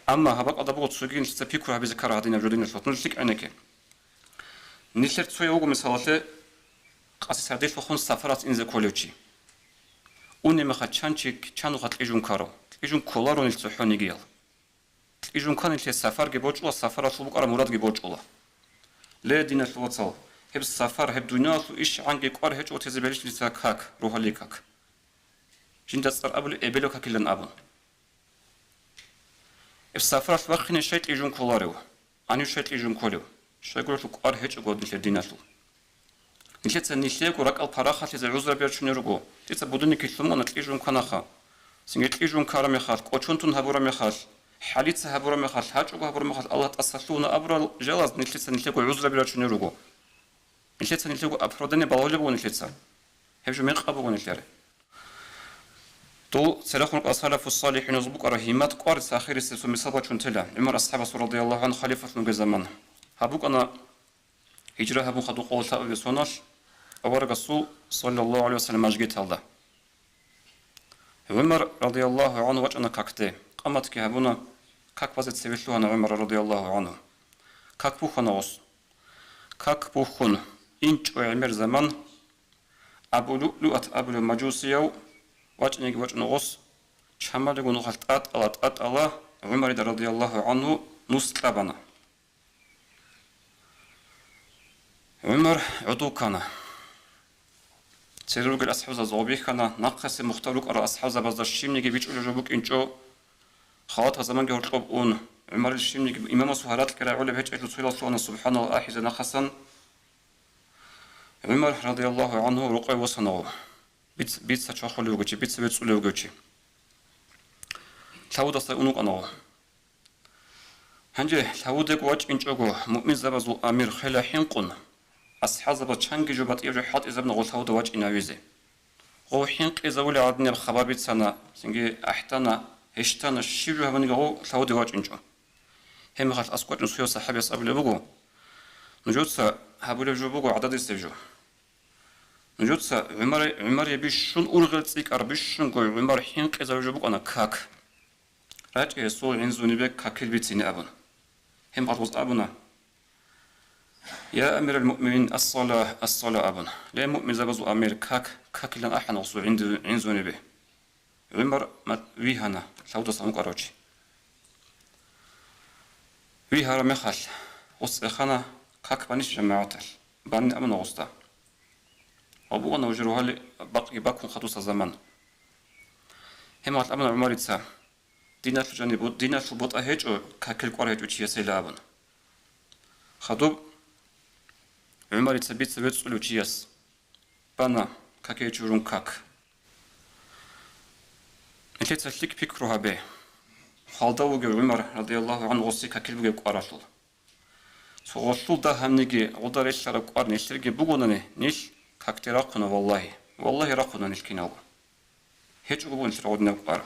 أما هبق أدبو تسوقين تستفيكوا هبي ذكر هذين الجودين الفطن لك أنك نيشر تسوي أوجو مثالته قاس هذه فخون سفرات إنزا كولوتشي وني ما خدشانشيك كانوا خد إيجون كارو إيجون كولارون التحوني جيل إيجون كان اللي السفر جبوج ولا السفر شو بقرا مراد جبوج ولا لا دين الوصل هب السفر هب دنيا إيش عنك قار هج وتزبلش لساك هاك روح ليكك جند تصر قبل إبلوك كلن أبون السفر وقتنا شيء إيجون كولارو أنا شيء إيجون كولو شيء يقول لك قار هج وقود مثل دين الوصل مثل تنيشلي كورك الفراخة في العزرة بيرشون يرجو تبودني كيسمون تليجون كناخا سنجت ليجون كارم يخاف قطشونتون هبورم يخاف حاليت هبورم يخاف حاج هبورم يخاف الله تأسسون أبرا جلاس مثل العزرة بيرشون يرجو مثل أفرادني بالغلبون مثل هبجو ميقابون مثل تو سلخون أصحاب الصالحين وزبوك رحيمات قارس آخر السلسلة مصابة شنتلا عمر أصحاب رضي الله عنه خليفة من زمان هبوك أنا هجرة هبو خدو قول تأوي سوناش أول رسول صلى الله عليه وسلم أجيت هذا عمر رضي الله عنه وجهنا كاكتة قامت كهبونا كاك وزت سويتلو أنا عمر رضي الله عنه كاك بوخنا وس كاك بوخن إنش وعمر زمان أبو لؤلؤة أبو المجوسيو وجهنا وس شمال يقول خلطات الله عمر رضي الله عنه نسلبنا عمر عدو كان سيروق الأصحاب زوبيك كان نقص مختلق على أصحاب بعض الشيم نجي بيجوا جوبك إنشوا خاطر زمان جهر قبون عمر الشيم نجي إمام سهرات كلا على بيت أجل صلى الله سبحان الله أحيز نقصا عمر رضي الله عنه رقي وصنعه بيت سشاخ لوجي بيت سويت لوجي ثود أصلا أنا هنجي ثودك واج إنشوا مؤمن زبزو أمير خلا حنقون أصحاب بتشانج جوبات يرجع حط إذا بنقول ثود واج إناويزه هو حنق إذا ولا عدنا الخبر بيت سنة سنجي أحتنا هشتنا الشيء هبني هو ثود واج إنشوا هم خلاص أسقط نسخة صحابي أصحاب اللي بقول نجود سا هبول جوبو عدد السجو نجود سا عمر يبيش شون أرغل تيك أربيش شون قوي عمر حنق إذا جوبو أنا كاك راج يسوع ينزوني بك كاكل بيتيني أبون هم خلاص أبونا يا أمير المؤمنين الصلاة أبونا لا مؤمن زبزو أمير كاك لن أحد وصو عنزوني به عمر ما ويهنا ثود صامك أروجي ويهرا مخال وصخنا كاك بانيش جماعتل بان أمن وسطا أبونا وجروها لي باكون خطوس الزمان هم أمن عمر يتسا دينا الجانب دينا البوط أهج أو كاكل قرية وشيء سيلابن خطوب عمر يتثبت سبت سلوكياس بنا كاكي جورون كاك انت تسلك فكرها به خالدا وجه عمر رضي الله عنه وصي كاكل وجه قراشل سوغشل ده هم نجي عودة رشلة قار نشتري بقولنا نيش كاكتي راقنا والله راقنا نشكيناه هيج قبول نشتري عودنا قار